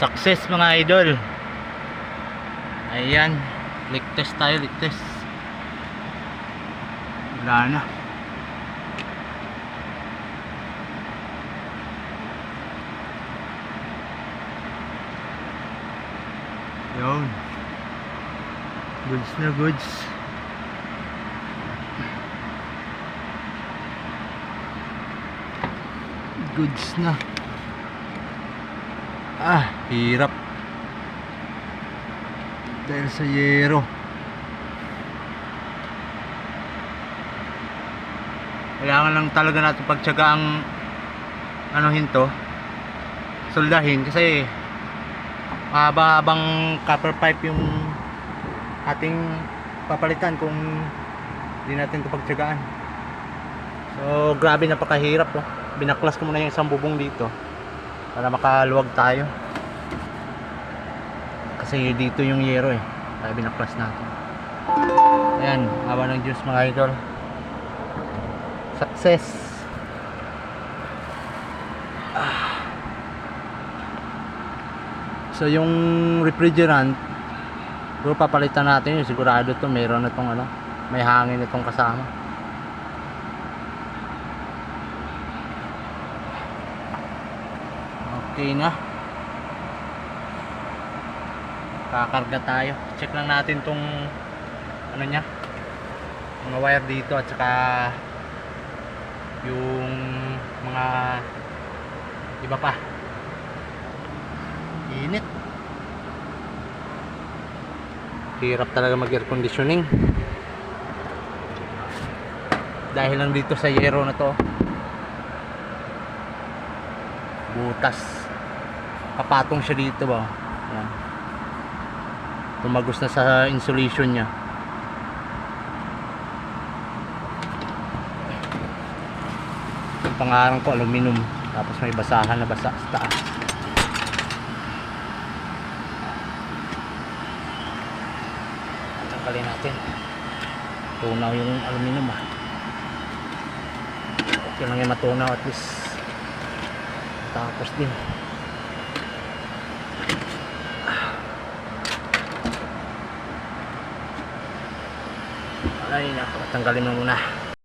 Success mga idol. Ayan, leak test tayo, leak test. Wala na. Yun. Goods na goods. Goods na. Hirap dahil sa yero. Kailangan lang talaga natin pagtiyagaang anuhin to, soldahin, kasi mahaba-habang copper pipe yung ating papalitan kung hindi natin ito pagtiyagaan. So grabe, napakahirap oh. Binaklas ko muna yung isang bubong dito para makaluwag tayo, kasi dito yung yero eh, kaya binaklas natin. Ayan, awa ng Diyos mga idol. Success. So yung refrigerant, siguro papalitan natin yun, sigurado to meron na tong ano, may hangin itong kasama. Okay na, kakarga tayo. Check lang natin tong ano nya, mga wire dito, at saka yung mga iba pa. Init, hirap talaga mag air conditioning dahil lang dito sa yero na to. Butas, kapatong siya dito ba. Ayan, tumagos na sa insulation nya. Yung pangarang ko aluminum, tapos may basahan na basa sa taas. Tanggalin natin, tunaw yung aluminum okay lang yung matunaw, at least tapos din. Ay nako, tanggalin mo muna.